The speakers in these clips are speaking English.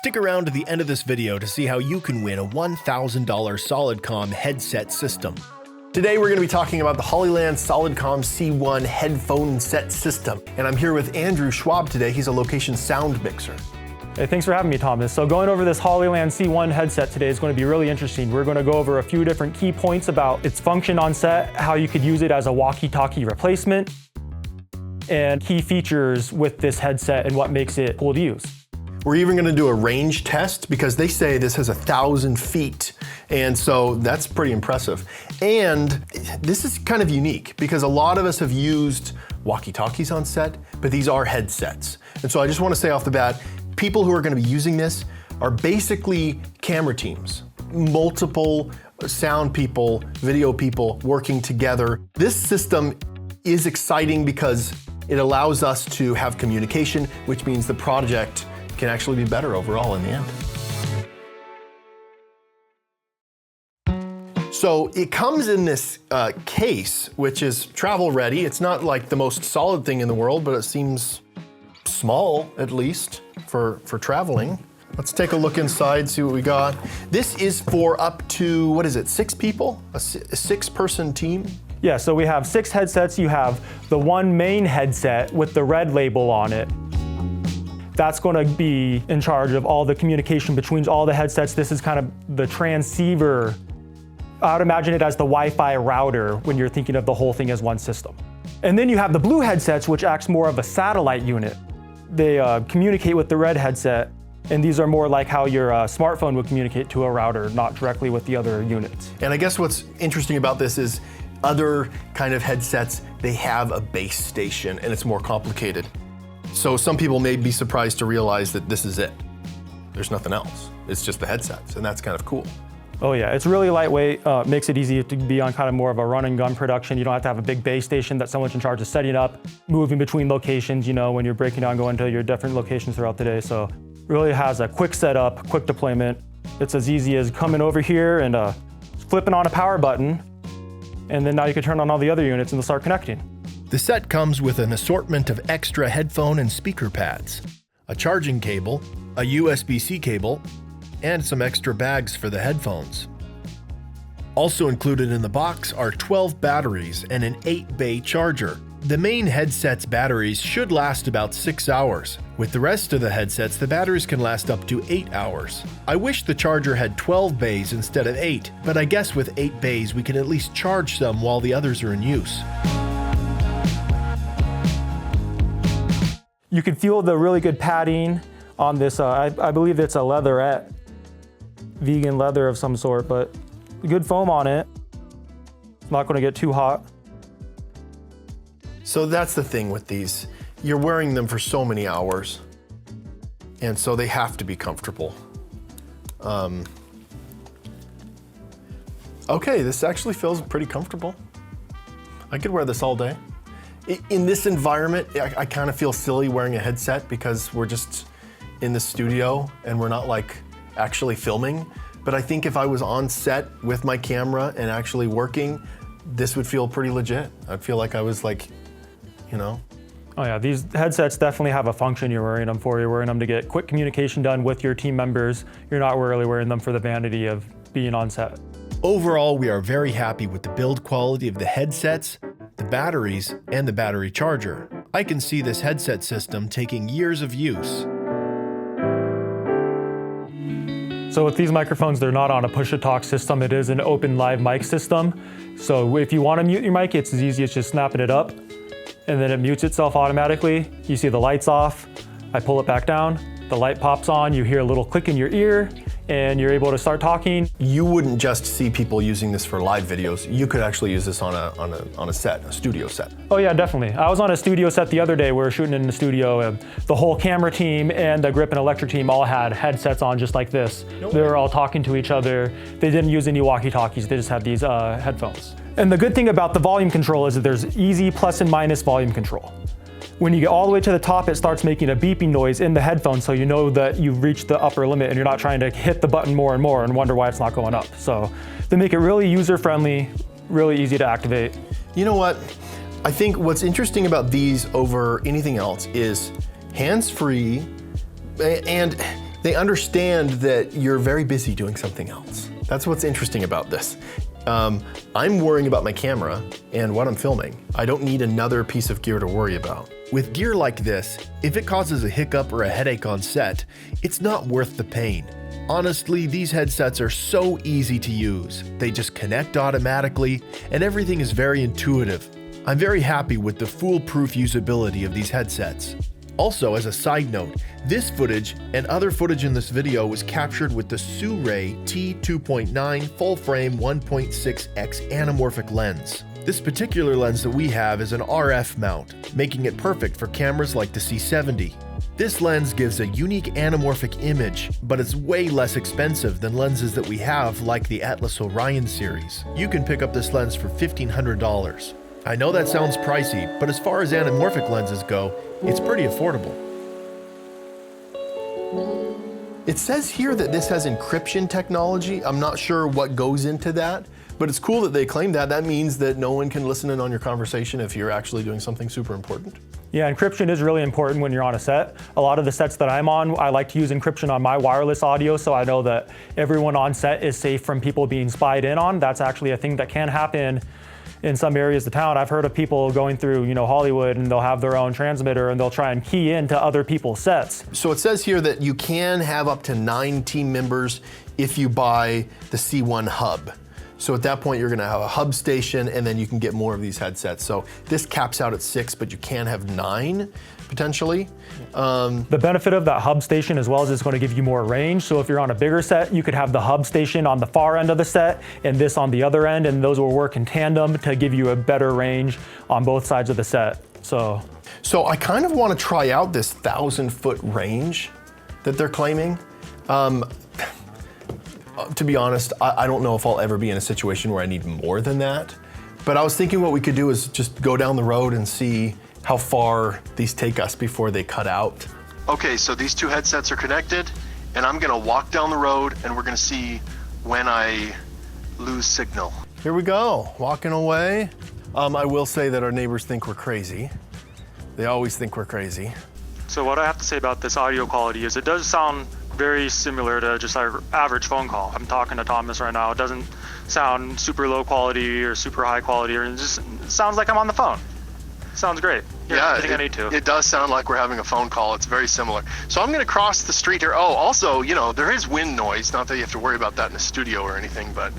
Stick around to the end of this video to see how you can win a $1,000 Solidcom headset system. Today we're going to be talking about the Hollyland Solidcom C1 headphone set system. And I'm here with Andrew Schwab today. He's a location sound mixer. Hey, thanks for having me, Thomas. So going over this Hollyland C1 headset today is going to be really interesting. We're going to go over a few different key points about its function on set, how you could use it as a walkie-talkie replacement, and key features with this headset and what makes it cool to use. We're even going to do a range test because they say this has 1,000 feet. And so that's pretty impressive. And this is kind of unique because a lot of us have used walkie-talkies on set, but these are headsets. And so I just want to say off the bat, people who are going to be using this are basically camera teams, multiple sound people, video people working together. This system is exciting because it allows us to have communication, which means the project can actually be better overall in the end. So it comes in this case, which is travel ready. It's not like the most solid thing in the world, but it seems small, at least, for traveling. Let's take a look inside, see what we got. This is for up to, what is it, 6 people? A 6-person team? Yeah, so we have 6 headsets. You have the one main headset with the red label on it. That's going to be in charge of all the communication between all the headsets. This is kind of the transceiver. I would imagine it as the Wi-Fi router when you're thinking of the whole thing as one system. And then you have the blue headsets, which acts more of a satellite unit. They communicate with the red headset, and these are more like how your smartphone would communicate to a router, not directly with the other units. And I guess what's interesting about this is other kind of headsets, they have a base station and it's more complicated. So some people may be surprised to realize that this is it. There's nothing else. It's just the headsets, and that's kind of cool. Oh yeah, it's really lightweight, makes it easy to be on kind of more of a run and gun production. You don't have to have a big base station that someone's in charge of setting up, moving between locations, you know, when you're breaking down, going to your different locations throughout the day. So really has a quick setup, quick deployment. It's as easy as coming over here and flipping on a power button, and then now you can turn on all the other units and they'll start connecting. The set comes with an assortment of extra headphone and speaker pads, a charging cable, a USB-C cable, and some extra bags for the headphones. Also included in the box are 12 batteries and an 8-bay charger. The main headset's batteries should last about 6 hours. With the rest of the headsets, the batteries can last up to 8 hours. I wish the charger had 12 bays instead of 8, but I guess with 8 bays we can at least charge some while the others are in use. You can feel the really good padding on this. I believe it's a leatherette, vegan leather of some sort, but good foam on it. It's not going to get too hot. So that's the thing with these. You're wearing them for so many hours, and so they have to be comfortable. Okay, this actually feels pretty comfortable. I could wear this all day. In this environment, I kind of feel silly wearing a headset because we're just in the studio and we're not like actually filming. But I think if I was on set with my camera and actually working, this would feel pretty legit. I'd feel like I was like, you know. Oh yeah, these headsets definitely have a function you're wearing them for. You're wearing them to get quick communication done with your team members. You're not really wearing them for the vanity of being on set. Overall, we are very happy with the build quality of the headsets, the batteries, and the battery charger. I can see this headset system taking years of use. So with these microphones, they're not on a push-to-talk system. It is an open live mic system. So if you want to mute your mic, it's as easy as just snapping it up, and then it mutes itself automatically. You see the lights off. I pull it back down. The light pops on. You hear a little click in your ear, and you're able to start talking. You wouldn't just see people using this for live videos. You could actually use this on a set, a studio set. Oh yeah, definitely. I was on a studio set the other day. We were shooting in the studio. The whole camera team and the grip and electric team all had headsets on just like this. They were all talking to each other. They didn't use any walkie-talkies. They just had these headphones. And the good thing about the volume control is that there's easy plus and minus volume control. When you get all the way to the top, it starts making a beeping noise in the headphones, so you know that you've reached the upper limit and you're not trying to hit the button more and more and wonder why it's not going up. So they make it really user-friendly, really easy to activate. You know what? I think what's interesting about these over anything else is hands-free, and They understand that you're very busy doing something else. That's what's interesting about this. I'm worrying about my camera and what I'm filming. I don't need another piece of gear to worry about. With gear like this, if it causes a hiccup or a headache on set, it's not worth the pain. Honestly, these headsets are so easy to use. They just connect automatically, and everything is very intuitive. I'm very happy with the foolproof usability of these headsets. Also, as a side note, this footage and other footage in this video was captured with the Sue-Ray T2.9 full-frame 1.6x anamorphic lens. This particular lens that we have is an RF mount, making it perfect for cameras like the C70. This lens gives a unique anamorphic image, but it's way less expensive than lenses that we have like the Atlas Orion series. You can pick up this lens for $1,500. I know that sounds pricey, but as far as anamorphic lenses go, it's pretty affordable. It says here that this has encryption technology. I'm not sure what goes into that, but it's cool that they claim that. That means that no one can listen in on your conversation if you're actually doing something super important. Yeah, encryption is really important when you're on a set. A lot of the sets that I'm on, I like to use encryption on my wireless audio so I know that everyone on set is safe from people being spied in on. That's actually a thing that can happen in some areas of town. I've heard of people going through, Hollywood, and they'll have their own transmitter and they'll try and key into other people's sets. So it says here that you can have up to 9 team members if you buy the C1 hub. So at that point, you're gonna have a hub station and then you can get more of these headsets. So this caps out at 6, but you can have 9 potentially. The benefit of that hub station as well is it's going to give you more range. So if you're on a bigger set, you could have the hub station on the far end of the set and this on the other end, and those will work in tandem to give you a better range on both sides of the set. So I kind of want to try out this 1,000-foot range that they're claiming. To be honest, I don't know if I'll ever be in a situation where I need more than that. But I was thinking what we could do is just go down the road and see how far these take us before they cut out. Okay, so these two headsets are connected, and I'm gonna walk down the road and we're gonna see when I lose signal. Here we go, walking away. I will say that our neighbors think we're crazy. They always think we're crazy. So what I have to say about this audio quality is it does sound very similar to just our average phone call. I'm talking to Thomas right now. It doesn't sound super low quality or super high quality, or it just sounds like I'm on the phone. Sounds great. Yeah, I think I need to. It does sound like we're having a phone call. It's very similar. So I'm gonna cross the street here. Oh, also, there is wind noise. Not that you have to worry about that in the studio or anything, but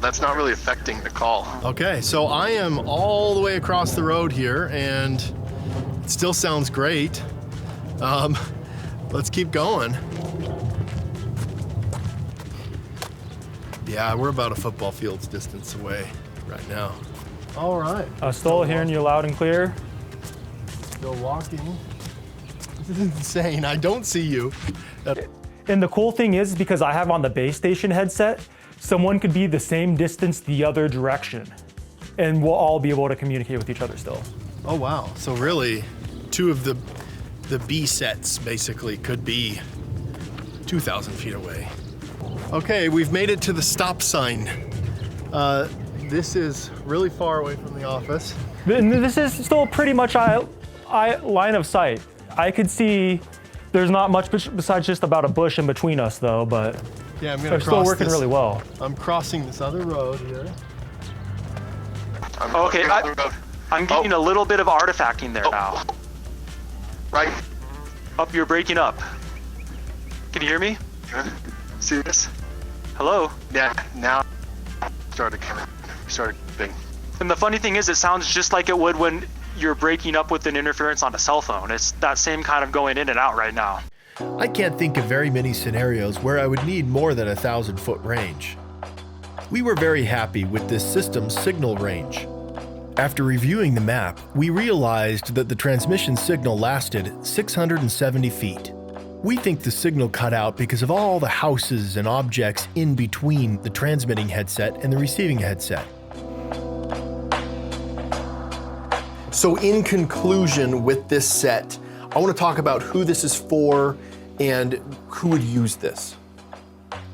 that's not really affecting the call. Okay, so I am all the way across the road here and it still sounds great. Let's keep going. Yeah, we're about a football field's distance away right now. All right. Still hearing you loud and clear. Still walking. This is insane. I don't see you. And the cool thing is, because I have on the base station headset, someone could be the same distance the other direction, and we'll all be able to communicate with each other still. Oh, wow. So really, two of the B sets basically could be 2,000 feet away. Okay, we've made it to the stop sign. This is really far away from the office. This is still pretty much line of sight. I could see there's not much besides just about a bush in between us though, but yeah, I'm gonna they're still working really well. I'm crossing this other road here. Okay, I'm getting a little bit of artifacting there now. Right. You're breaking up. Can you hear me? See this? Hello? Yeah, now started bing. And the funny thing is, it sounds just like it would when you're breaking up with an interference on a cell phone. It's that same kind of going in and out right now. I can't think of very many scenarios where I would need more than 1,000-foot range. We were very happy with this system's signal range. After reviewing the map, we realized that the transmission signal lasted 670 feet. We think the signal cut out because of all the houses and objects in between the transmitting headset and the receiving headset. So in conclusion with this set, I want to talk about who this is for and who would use this.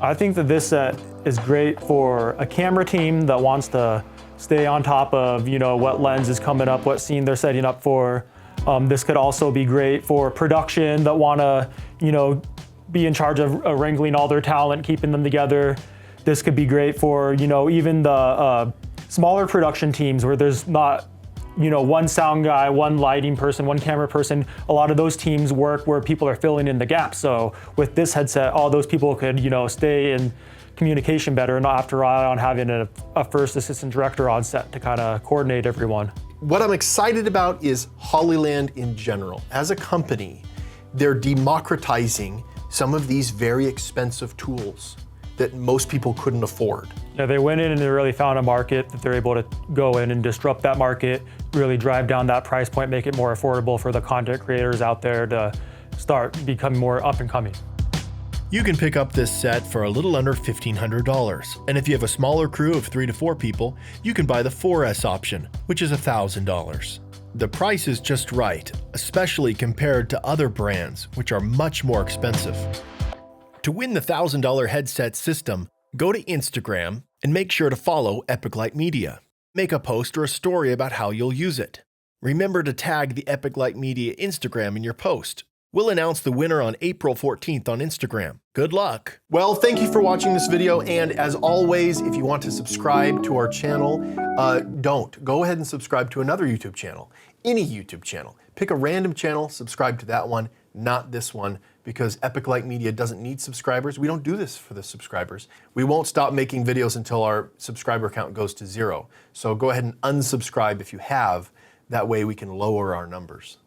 I think that this set is great for a camera team that wants to stay on top of, what lens is coming up, what scene they're setting up for. This could also be great for production that want to, be in charge of wrangling all their talent, keeping them together. This could be great for, even the smaller production teams where there's not, one sound guy, one lighting person, one camera person. A lot of those teams work where people are filling in the gaps. So with this headset, all those people could, stay in communication better and not have to rely on having a first assistant director on set to kind of coordinate everyone. What I'm excited about is Hollyland in general. As a company, they're democratizing some of these very expensive tools that most people couldn't afford. Yeah, they went in and they really found a market that they're able to go in and disrupt that market, really drive down that price point, make it more affordable for the content creators out there to start becoming more up and coming. You can pick up this set for a little under $1,500. And if you have a smaller crew of 3 to 4 people, you can buy the 4S option, which is $1,000. The price is just right, especially compared to other brands, which are much more expensive. To win the $1,000 headset system, go to Instagram and make sure to follow Epic Light Media. Make a post or a story about how you'll use it. Remember to tag the Epic Light Media Instagram in your post. We'll announce the winner on April 14th on Instagram. Good luck. Well, thank you for watching this video. And as always, if you want to subscribe to our channel, don't. Go ahead and subscribe to another YouTube channel, any YouTube channel. Pick a random channel, subscribe to that one, not this one, because Epic Light Media doesn't need subscribers. We don't do this for the subscribers. We won't stop making videos until our subscriber count goes to 0. So go ahead and unsubscribe if you have. That way we can lower our numbers.